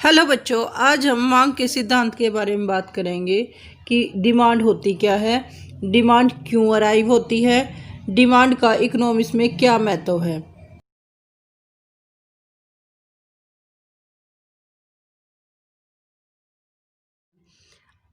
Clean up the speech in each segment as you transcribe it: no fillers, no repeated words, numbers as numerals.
Hello बच्चों, आज हम मांग के सिद्धांत के बारे में बात करेंगे कि डिमांड होती क्या है, डिमांड क्यों अराइव होती है, डिमांड का इकोनॉमिक्स में क्या महत्व है।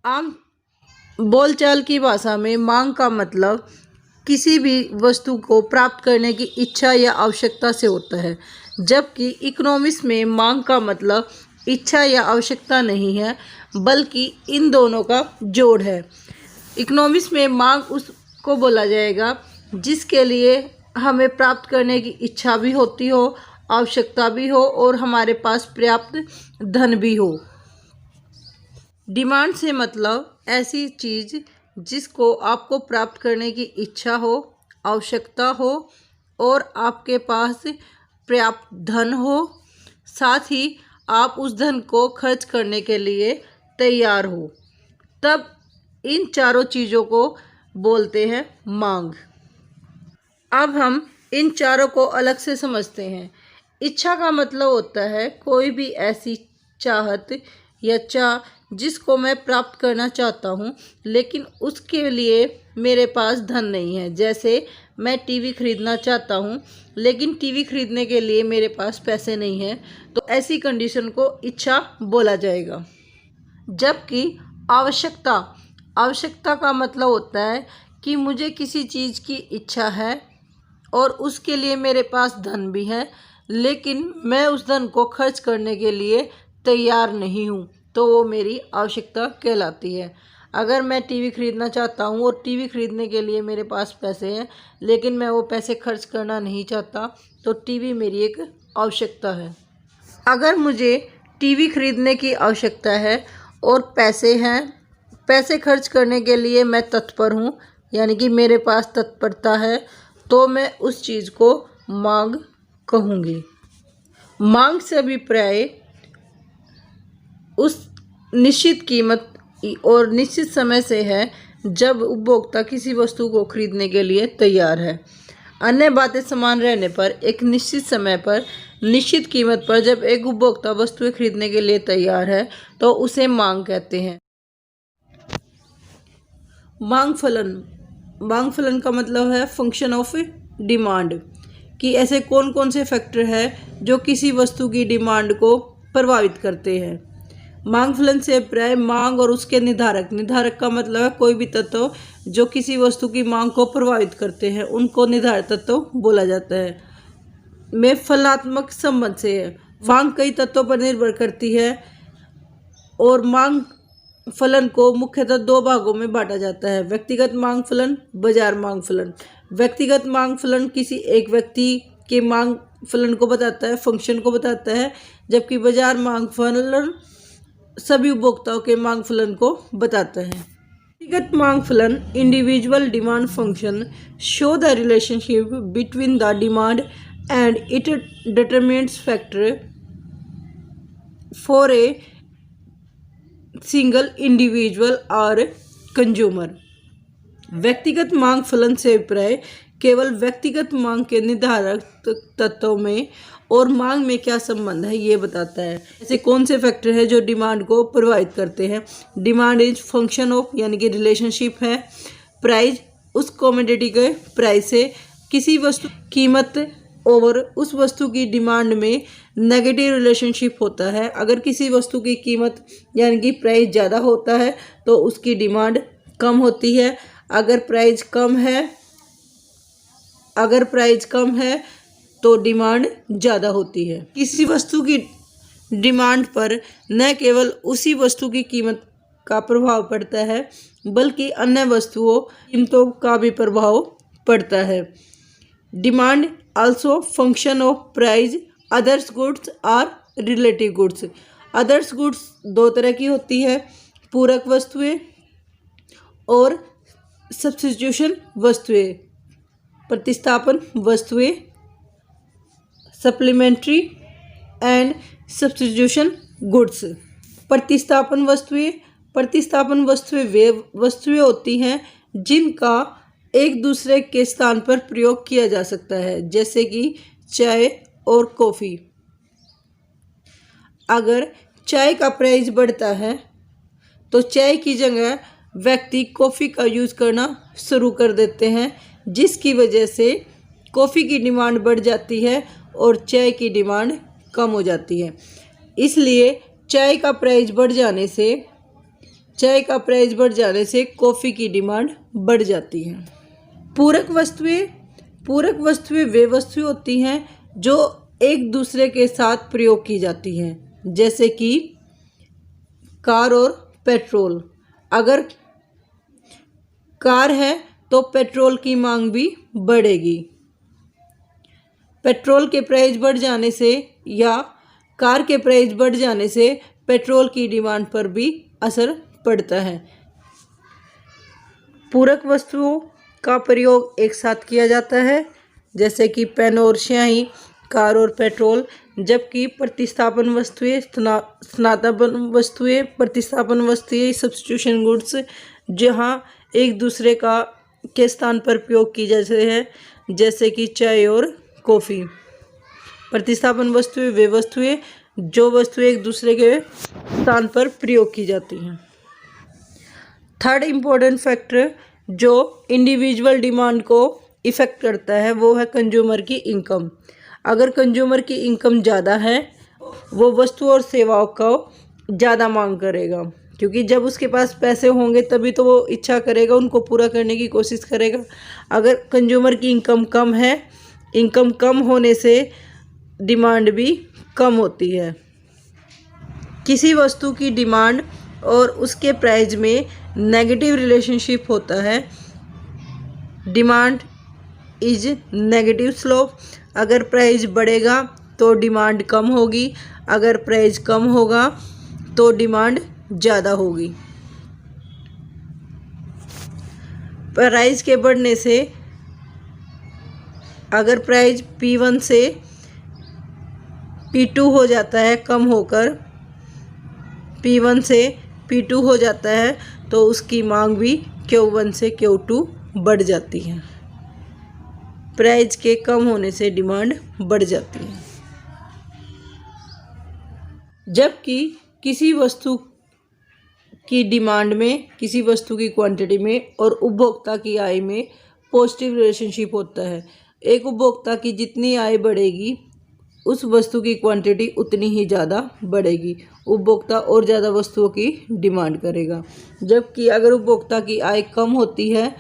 आम बोलचाल की भाषा में मांग का मतलब किसी भी वस्तु को प्राप्त करने की इच्छा या आवश्यकता से होता है, जबकि इकोनॉमिक्स में मांग का मतलब इच्छा या आवश्यकता नहीं है, बल्कि इन दोनों का जोड़ है। इकोनॉमिक्स में मांग उसको बोला जाएगा जिसके लिए हमें प्राप्त करने की इच्छा भी होती हो, आवश्यकता भी हो और हमारे पास पर्याप्त धन भी हो। डिमांड से मतलब ऐसी चीज़ जिसको आपको प्राप्त करने की इच्छा हो, आवश्यकता हो और आपके पास पर्याप्त धन हो, साथ ही आप उस धन को खर्च करने के लिए तैयार हो, तब इन चारों चीज़ों को बोलते हैं मांग। अब हम इन चारों को अलग से समझते हैं। इच्छा का मतलब होता है कोई भी ऐसी चाहत या चाह जिसको मैं प्राप्त करना चाहता हूँ, लेकिन उसके लिए मेरे पास धन नहीं है। जैसे मैं टीवी खरीदना चाहता हूँ, लेकिन टीवी खरीदने के लिए मेरे पास पैसे नहीं हैं, तो ऐसी कंडीशन को इच्छा बोला जाएगा। जबकि आवश्यकता का मतलब होता है कि मुझे किसी चीज़ की इच्छा है और उसके लिए मेरे पास धन भी है, लेकिन मैं उस धन को खर्च करने के लिए तैयार नहीं हूँ, तो वो मेरी आवश्यकता कहलाती है। अगर मैं टीवी खरीदना चाहता हूँ और टीवी खरीदने के लिए मेरे पास पैसे हैं, लेकिन मैं वो पैसे खर्च करना नहीं चाहता, तो टीवी मेरी एक आवश्यकता है। अगर मुझे टीवी खरीदने की आवश्यकता है और पैसे हैं, पैसे खर्च करने के लिए मैं तत्पर हूँ, यानी कि मेरे पास तत्परता है, तो मैं उस चीज़ को मांग कहूँगी। मांग से अभिप्राय उस निश्चित कीमत और निश्चित समय से है जब उपभोक्ता किसी वस्तु को खरीदने के लिए तैयार है। अन्य बातें समान रहने पर एक निश्चित समय पर निश्चित कीमत पर जब एक उपभोक्ता वस्तुएं खरीदने के लिए तैयार है, तो उसे मांग कहते हैं। मांग फलन का मतलब है फंक्शन ऑफ डिमांड, कि ऐसे कौन कौन से फैक्टर हैं जो किसी वस्तु की डिमांड को प्रभावित करते हैं। मांग फलन से अभिप्राय मांग और उसके निर्धारक का मतलब है कोई भी तत्व जो किसी वस्तु की मांग को प्रभावित करते हैं, उनको निर्धारक तत्व बोला जाता है। में फलनात्मक संबंध से है। मांग कई तत्वों पर निर्भर करती है और मांग फलन को मुख्यतः दो भागों में बांटा जाता है: व्यक्तिगत मांग फलन, बाजार मांग फलन। व्यक्तिगत मांग फलन किसी एक व्यक्ति के मांग फलन को बताता है, फंक्शन को बताता है, जबकि बाजार मांग फलन सभी उपभोक्ताओं के मांग फलन को बताता है। व्यक्तिगत मांग फलन individual demand function show the relationship between the demand and it determinants factor for a single individual और कंज्यूमर। व्यक्तिगत मांग फलन से अभिप्राय केवल व्यक्तिगत मांग के निर्धारक तत्वों में और मांग में क्या संबंध है ये बताता है। ऐसे कौन से फैक्टर हैं जो डिमांड को प्रभावित करते हैं। डिमांड इज फंक्शन ऑफ, यानी कि रिलेशनशिप है। प्राइस उस कमोडिटी के प्राइस से किसी वस्तु कीमत और उस वस्तु की डिमांड में नेगेटिव रिलेशनशिप होता है। अगर किसी वस्तु की कीमत यानी कि प्राइस ज़्यादा होता है तो उसकी डिमांड कम होती है। अगर प्राइस कम है तो डिमांड ज़्यादा होती है। किसी वस्तु की डिमांड पर न केवल उसी वस्तु की कीमत का प्रभाव पड़ता है, बल्कि अन्य वस्तुओं कीमतों का भी प्रभाव पड़ता है। Demand also function of price others goods are relative goods. Others goods दो तरह की होती है: पूरक वस्तुएं और सब्स्टिट्यूशन वस्तुएं, प्रतिस्थापन वस्तुएं, सप्लीमेंट्री एंड सब्स्टिट्यूशन गुड्स। प्रतिस्थापन वस्तुएं वे वस्तुएं होती हैं जिनका एक दूसरे के स्थान पर प्रयोग किया जा सकता है, जैसे कि चाय और कॉफ़ी। अगर चाय का प्राइस बढ़ता है तो चाय की जगह व्यक्ति कॉफ़ी का यूज़ करना शुरू कर देते हैं, जिसकी वजह से कॉफ़ी की डिमांड बढ़ जाती है और चाय की डिमांड कम हो जाती है। इसलिए चाय का प्राइस बढ़ जाने से कॉफ़ी की डिमांड बढ़ जाती है। पूरक वस्तुएं वे वस्तुएं होती हैं जो एक दूसरे के साथ प्रयोग की जाती हैं, जैसे कि कार और पेट्रोल। अगर कार है तो पेट्रोल की मांग भी बढ़ेगी। पेट्रोल के प्राइस बढ़ जाने से या कार के प्राइस बढ़ जाने से पेट्रोल की डिमांड पर भी असर पड़ता है। पूरक वस्तुओं का प्रयोग एक साथ किया जाता है, जैसे कि पेन और स्याही, कार और पेट्रोल, जबकि प्रतिस्थापन वस्तुएं सब्स्टिट्यूशन गुड्स जहां एक दूसरे के स्थान पर प्रयोग की जाते हैं, जैसे कि चाय और कॉफ़ी। प्रतिस्थापन वस्तुएं वे वस्तुएं जो वस्तुएं एक दूसरे के स्थान पर प्रयोग की जाती हैं। थर्ड इम्पोर्टेंट फैक्टर जो इंडिविजुअल डिमांड को इफ़ेक्ट करता है वो है कंज्यूमर की इनकम। अगर कंज्यूमर की इनकम ज़्यादा है वो वस्तु और सेवाओं को ज़्यादा मांग करेगा, क्योंकि जब उसके पास पैसे होंगे तभी तो वो इच्छा करेगा, उनको पूरा करने की कोशिश करेगा। अगर कंज्यूमर की इनकम कम है, इनकम कम होने से डिमांड भी कम होती है। किसी वस्तु की डिमांड और उसके प्राइस में नेगेटिव रिलेशनशिप होता है। Demand is negative slope. अगर प्राइस बढ़ेगा तो डिमांड कम होगी, अगर प्राइस कम होगा तो डिमांड ज़्यादा होगी। प्राइस के बढ़ने से अगर प्राइस P1 से P2 हो जाता है, कम होकर P1 से P2 हो जाता है, तो उसकी मांग भी Q1 से Q2 बढ़ जाती है। प्राइस के कम होने से डिमांड बढ़ जाती है। जबकि किसी वस्तु की डिमांड में, किसी वस्तु की क्वांटिटी में और उपभोक्ता की आय में पॉजिटिव रिलेशनशिप होता है। एक उपभोक्ता की जितनी आय बढ़ेगी उस वस्तु की क्वांटिटी उतनी ही ज़्यादा बढ़ेगी। उपभोक्ता और ज़्यादा वस्तुओं की डिमांड करेगा। जबकि अगर उपभोक्ता की आय कम होती है,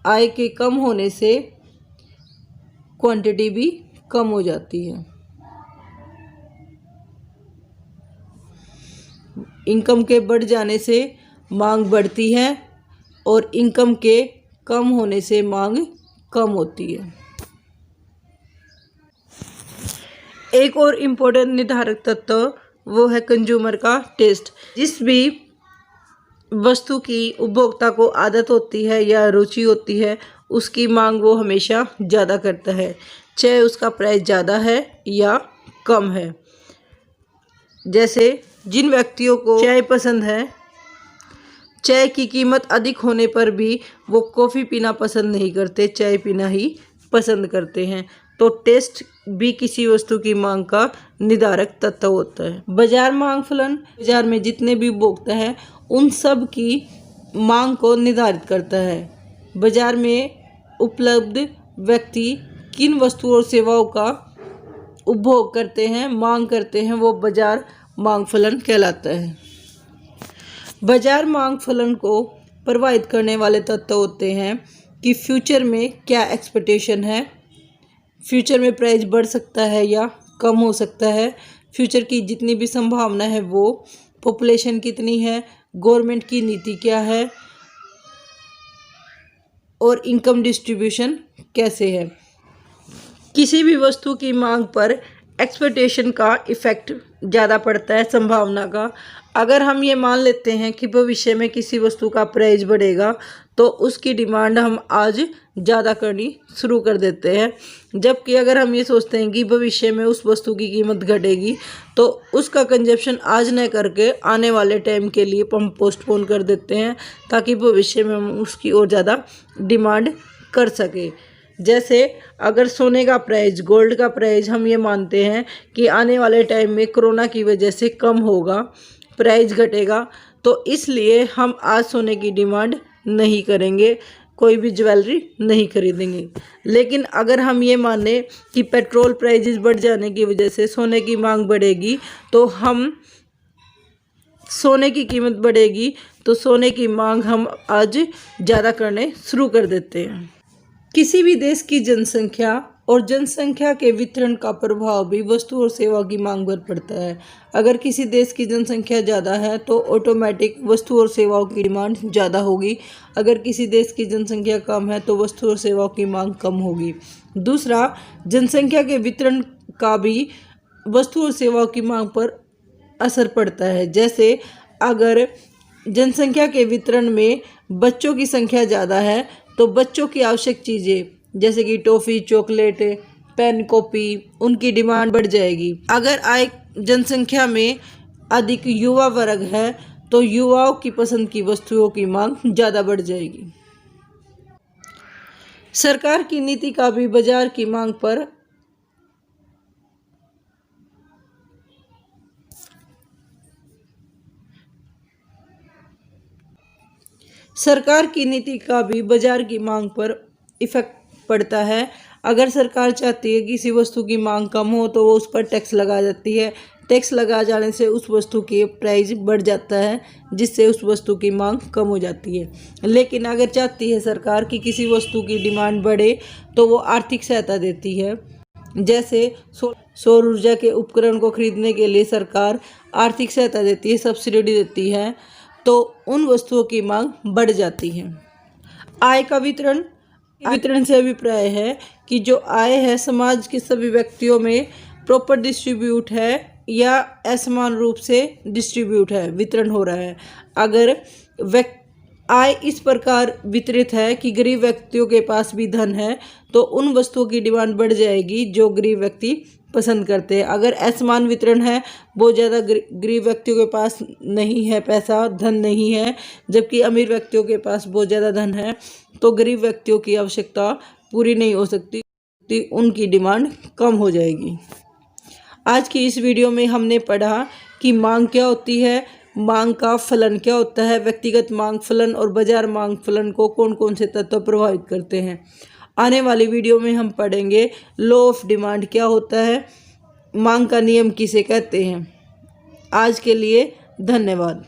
आय के कम होने से क्वांटिटी भी कम हो जाती है। इनकम के बढ़ जाने से मांग बढ़ती है और इनकम के कम होने से मांग कम होती है। एक और इम्पोर्टेंट निर्धारक तत्व वो है कंज्यूमर का टेस्ट। जिस भी वस्तु की उपभोक्ता को आदत होती है या रुचि होती है उसकी मांग वो हमेशा ज़्यादा करता है, चाहे उसका प्राइस ज़्यादा है या कम है। जैसे जिन व्यक्तियों को चाय पसंद है, चाय की कीमत अधिक होने पर भी वो कॉफ़ी पीना पसंद नहीं करते, चाय पीना ही पसंद करते हैं। तो टेस्ट भी किसी वस्तु की मांग का निर्धारक तत्व होता है। बाजार मांग फलन बाजार में जितने भी उपभोक्ता हैं उन सब की मांग को निर्धारित करता है। बाजार में उपलब्ध व्यक्ति किन वस्तुओं और सेवाओं का उपभोग करते हैं, मांग करते हैं, वो बाजार मांग फलन कहलाता है। बाजार मांग फलन को प्रभावित करने वाले तत्व होते हैं कि फ्यूचर में क्या एक्सपेक्टेशन है, फ्यूचर में प्राइस बढ़ सकता है या कम हो सकता है, फ्यूचर की जितनी भी संभावना है वो, पॉपुलेशन कितनी है, गवर्नमेंट की नीति क्या है और इनकम डिस्ट्रीब्यूशन कैसे है। किसी भी वस्तु की मांग पर एक्सपेक्टेशन का इफ़ेक्ट ज़्यादा पड़ता है, संभावना का। अगर हम ये मान लेते हैं कि भविष्य में किसी वस्तु का प्राइस बढ़ेगा तो उसकी डिमांड हम आज ज़्यादा करनी शुरू कर देते हैं। जबकि अगर हम ये सोचते हैं कि भविष्य में उस वस्तु की कीमत घटेगी तो उसका कंजप्शन आज न करके आने वाले टाइम के लिए हम पोस्टपोन कर देते हैं, ताकि भविष्य में हम उसकी और ज़्यादा डिमांड कर सके। जैसे अगर सोने का प्राइस, गोल्ड का प्राइस हम ये मानते हैं कि आने वाले टाइम में कोरोना की वजह से कम होगा, प्राइस घटेगा, तो इसलिए हम आज सोने की डिमांड नहीं करेंगे, कोई भी ज्वेलरी नहीं खरीदेंगे। लेकिन अगर हम ये माने कि पेट्रोल प्राइजेस बढ़ जाने की वजह से सोने की मांग बढ़ेगी, तो हम सोने की कीमत बढ़ेगी, तो सोने की मांग हम आज ज़्यादा करने शुरू कर देते हैं। किसी भी देश की जनसंख्या और जनसंख्या के वितरण का प्रभाव भी वस्तु और सेवा की मांग पर पड़ता है। अगर किसी देश की जनसंख्या ज़्यादा है तो ऑटोमेटिक वस्तु और सेवाओं की डिमांड ज़्यादा होगी। अगर किसी देश की जनसंख्या कम है तो वस्तु और सेवाओं की मांग कम होगी। दूसरा, जनसंख्या के वितरण का भी वस्तु और सेवाओं की मांग पर असर पड़ता है। जैसे अगर जनसंख्या के वितरण में बच्चों की संख्या ज़्यादा है तो बच्चों की आवश्यक चीज़ें जैसे कि टॉफ़ी, चॉकलेट, पेन, कॉपी, उनकी डिमांड बढ़ जाएगी। अगर आए जनसंख्या में अधिक युवा वर्ग है तो युवाओं की पसंद की वस्तुओं की मांग ज़्यादा बढ़ जाएगी। सरकार की नीति का भी बाजार की मांग पर बाजार की मांग पर इफेक्ट पड़ता है। अगर सरकार चाहती है कि किसी वस्तु की मांग कम हो तो वो उस पर टैक्स लगा जाती है। टैक्स लगा जाने से उस वस्तु की प्राइस बढ़ जाता है, जिससे उस वस्तु की मांग कम हो जाती है। लेकिन अगर चाहती है सरकार कि किसी वस्तु की डिमांड बढ़े तो वो आर्थिक सहायता देती है। जैसे सौर ऊर्जा के उपकरण को खरीदने के लिए सरकार आर्थिक सहायता देती है, सब्सिडी देती है, तो उन वस्तुओं की मांग बढ़ जाती है। आय का वितरण से अभिप्राय है कि जो आय है समाज के सभी व्यक्तियों में प्रॉपर डिस्ट्रीब्यूट है या असमान रूप से डिस्ट्रीब्यूट है, वितरण हो रहा है। अगर आय इस प्रकार वितरित है कि गरीब व्यक्तियों के पास भी धन है तो उन वस्तुओं की डिमांड बढ़ जाएगी जो गरीब व्यक्ति पसंद करते हैं। अगर असमान वितरण है, बहुत ज़्यादा गरीब व्यक्तियों के पास नहीं है पैसा, धन नहीं है, जबकि अमीर व्यक्तियों के पास बहुत ज़्यादा धन है, तो गरीब व्यक्तियों की आवश्यकता पूरी नहीं हो सकती, उनकी डिमांड कम हो जाएगी। आज की इस वीडियो में हमने पढ़ा कि मांग क्या होती है, मांग का फलन क्या होता है, व्यक्तिगत मांग फलन और बाजार मांग फलन को कौन कौन से तत्व प्रभावित करते हैं। आने वाली वीडियो में हम पढ़ेंगे लॉ ऑफ डिमांड क्या होता है, मांग का नियम किसे कहते हैं। आज के लिए धन्यवाद।